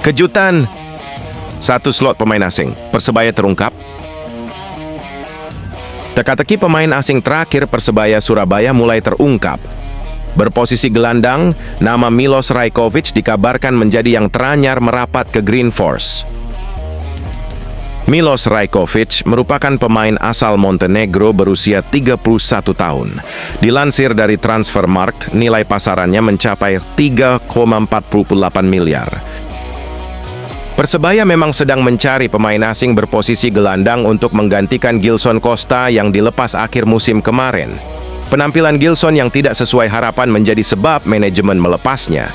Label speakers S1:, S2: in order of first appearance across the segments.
S1: Kejutan, satu slot pemain asing, Persebaya terungkap. Teka-teki pemain asing terakhir Persebaya Surabaya mulai terungkap. Berposisi gelandang, nama Milos Rajkovic dikabarkan menjadi yang teranyar merapat ke Green Force. Milos Rajkovic merupakan pemain asal Montenegro berusia 31 tahun. Dilansir dari Transfermarkt, nilai pasarannya mencapai 3,48 miliar. Persebaya memang sedang mencari pemain asing berposisi gelandang untuk menggantikan Gilson Costa yang dilepas akhir musim kemarin. Penampilan Gilson yang tidak sesuai harapan menjadi sebab manajemen melepasnya.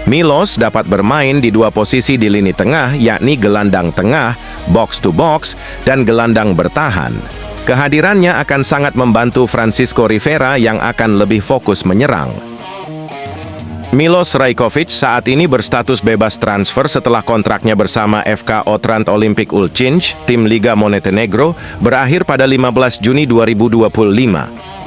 S1: Milos dapat bermain di dua posisi di lini tengah, yakni gelandang tengah, box to box, dan gelandang bertahan. Kehadirannya akan sangat membantu Francisco Rivera yang akan lebih fokus menyerang. Milos Rajkovic saat ini berstatus bebas transfer setelah kontraknya bersama FK Otrant Olimpik Ulcinj, tim Liga Montenegro, berakhir pada 15 Juni 2025.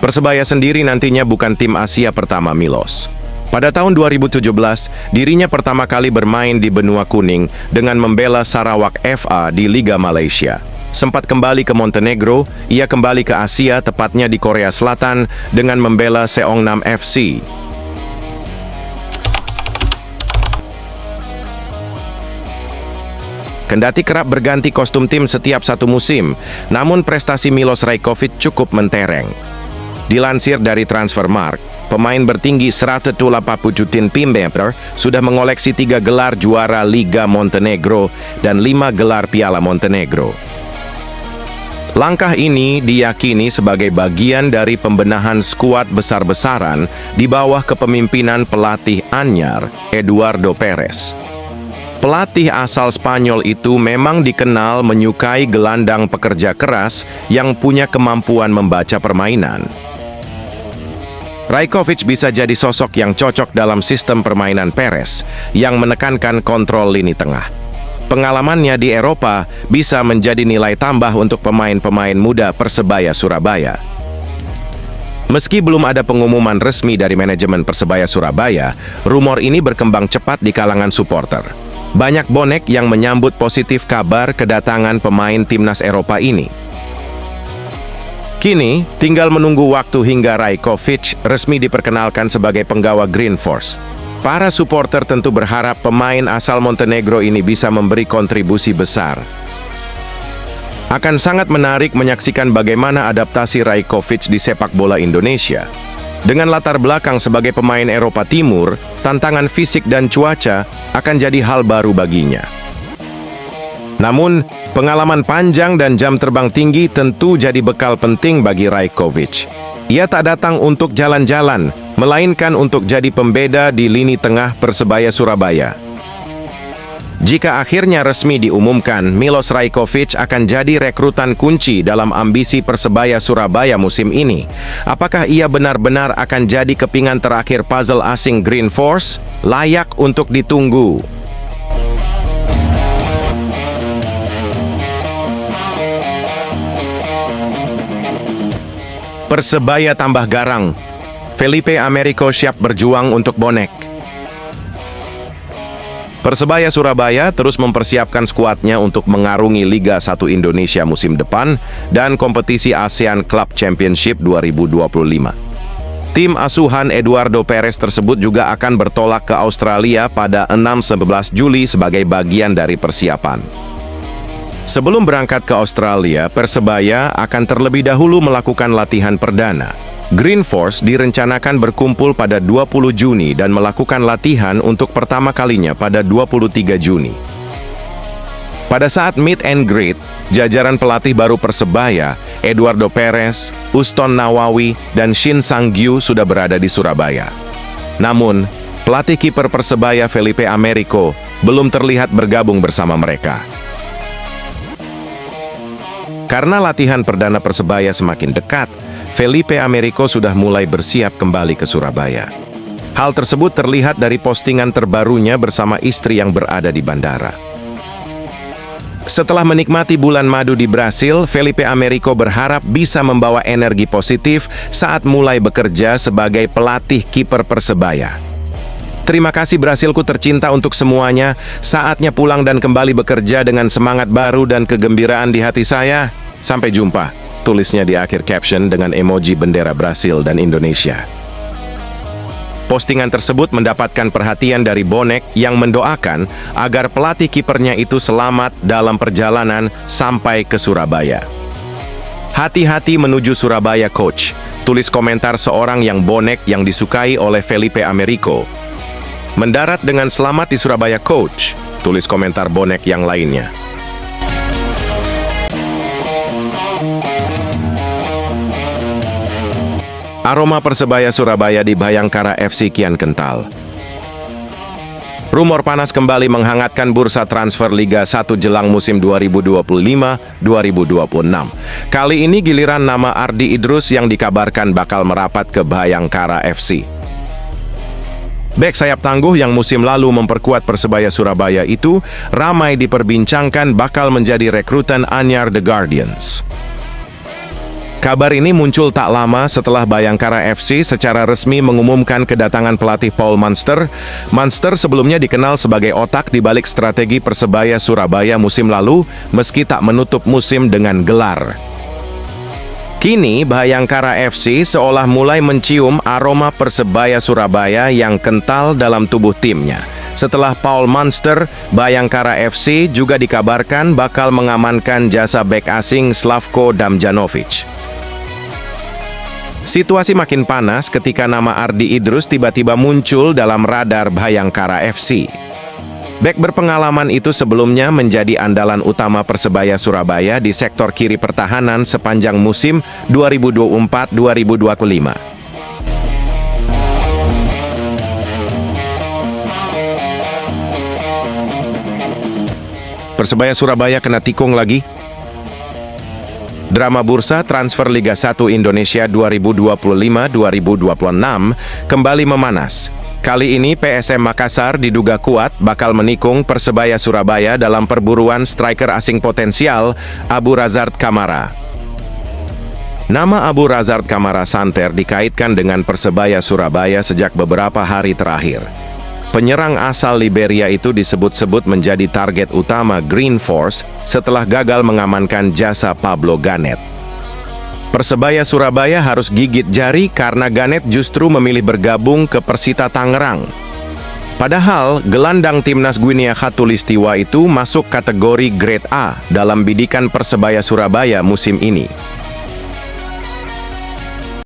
S1: Persebaya sendiri nantinya bukan tim Asia pertama Milos. Pada tahun 2017, dirinya pertama kali bermain di benua kuning dengan membela Sarawak FA di Liga Malaysia. Sempat kembali ke Montenegro, ia kembali ke Asia, tepatnya di Korea Selatan, dengan membela Seongnam FC. Kendati kerap berganti kostum tim setiap satu musim, namun prestasi Milos Rajkovic cukup mentereng. Dilansir dari Transfermarkt, pemain bertinggi 187 cm sudah mengoleksi 3 gelar juara Liga Montenegro dan 5 gelar Piala Montenegro. Langkah ini diyakini sebagai bagian dari pembenahan skuad besar-besaran di bawah kepemimpinan pelatih anyar Eduardo Perez. Pelatih asal Spanyol itu memang dikenal menyukai gelandang pekerja keras yang punya kemampuan membaca permainan. Rajkovic bisa jadi sosok yang cocok dalam sistem permainan Perez yang menekankan kontrol lini tengah. Pengalamannya di Eropa bisa menjadi nilai tambah untuk pemain-pemain muda Persebaya Surabaya. Meski belum ada pengumuman resmi dari manajemen Persebaya Surabaya, rumor ini berkembang cepat di kalangan supporter. Banyak bonek yang menyambut positif kabar kedatangan pemain timnas Eropa ini. Kini, tinggal menunggu waktu hingga Rajkovic resmi diperkenalkan sebagai penggawa Green Force. Para supporter tentu berharap pemain asal Montenegro ini bisa memberi kontribusi besar. Akan sangat menarik menyaksikan bagaimana adaptasi Rajkovic di sepak bola Indonesia. Dengan latar belakang sebagai pemain Eropa Timur, tantangan fisik dan cuaca akan jadi hal baru baginya. Namun, pengalaman panjang dan jam terbang tinggi tentu jadi bekal penting bagi Rajkovic. Ia tak datang untuk jalan-jalan, melainkan untuk jadi pembeda di lini tengah Persebaya Surabaya. Jika akhirnya resmi diumumkan, Milos Rajkovic akan jadi rekrutan kunci dalam ambisi Persebaya Surabaya musim ini. Apakah ia benar-benar akan jadi kepingan terakhir puzzle asing Green Force? Layak untuk ditunggu. Persebaya tambah garang. Felipe Americo siap berjuang untuk bonek. Persebaya Surabaya terus mempersiapkan skuadnya untuk mengarungi Liga 1 Indonesia musim depan dan kompetisi ASEAN Club Championship 2025. Tim asuhan Eduardo Perez tersebut juga akan bertolak ke Australia pada 6-11 Juli sebagai bagian dari persiapan. Sebelum berangkat ke Australia, Persebaya akan terlebih dahulu melakukan latihan perdana. Green Force direncanakan berkumpul pada 20 Juni dan melakukan latihan untuk pertama kalinya pada 23 Juni. Pada saat meet and greet, jajaran pelatih baru Persebaya, Eduardo Perez, Uston Nawawi, dan Shin Sang-gyu sudah berada di Surabaya. Namun, pelatih kiper Persebaya Felipe Americo belum terlihat bergabung bersama mereka. Karena latihan perdana Persebaya semakin dekat, Felipe Americo sudah mulai bersiap kembali ke Surabaya. Hal tersebut terlihat dari postingan terbarunya bersama istri yang berada di bandara. Setelah menikmati bulan madu di Brasil, Felipe Americo berharap bisa membawa energi positif saat mulai bekerja sebagai pelatih kiper Persebaya. Terima kasih Brasilku tercinta untuk semuanya. Saatnya pulang dan kembali bekerja dengan semangat baru dan kegembiraan di hati saya. Sampai jumpa, tulisnya di akhir caption dengan emoji bendera Brasil dan Indonesia. Postingan tersebut mendapatkan perhatian dari bonek yang mendoakan agar pelatih kipernya itu selamat dalam perjalanan sampai ke Surabaya. Hati-hati menuju Surabaya, coach, tulis komentar seorang yang bonek yang disukai oleh Felipe Americo. Mendarat dengan selamat di Surabaya, coach, tulis komentar bonek yang lainnya. Aroma Persebaya Surabaya di Bayangkara FC kian kental. Rumor panas kembali menghangatkan bursa transfer Liga 1 jelang musim 2025-2026. Kali ini giliran nama Ardi Idrus yang dikabarkan bakal merapat ke Bayangkara FC. Bek sayap tangguh yang musim lalu memperkuat Persebaya Surabaya itu ramai diperbincangkan bakal menjadi rekrutan anyar The Guardians. Kabar ini muncul tak lama setelah Bayangkara FC secara resmi mengumumkan kedatangan pelatih Paul Munster. Munster sebelumnya dikenal sebagai otak di balik strategi Persebaya Surabaya musim lalu, meski tak menutup musim dengan gelar. Kini, Bayangkara FC seolah mulai mencium aroma Persebaya Surabaya yang kental dalam tubuh timnya. Setelah Paul Munster, Bayangkara FC juga dikabarkan bakal mengamankan jasa bek asing Slavko Damjanovic. Situasi makin panas ketika nama Ardi Idrus tiba-tiba muncul dalam radar Bayangkara FC. Bek berpengalaman itu sebelumnya menjadi andalan utama Persebaya Surabaya di sektor kiri pertahanan sepanjang musim 2024-2025. Persebaya Surabaya kena tikung lagi. Drama bursa transfer Liga 1 Indonesia 2025-2026 kembali memanas. Kali ini PSM Makassar diduga kuat bakal menikung Persebaya Surabaya dalam perburuan striker asing potensial Abu Razard Kamara. Nama Abu Razard Kamara Santer dikaitkan dengan Persebaya Surabaya sejak beberapa hari terakhir. Penyerang asal Liberia itu disebut-sebut menjadi target utama Green Force setelah gagal mengamankan jasa Pablo Ganet. Persebaya Surabaya harus gigit jari karena Ganet justru memilih bergabung ke Persita Tangerang. Padahal, gelandang timnas Guinea Khatulistiwa itu masuk kategori Grade A dalam bidikan Persebaya Surabaya musim ini.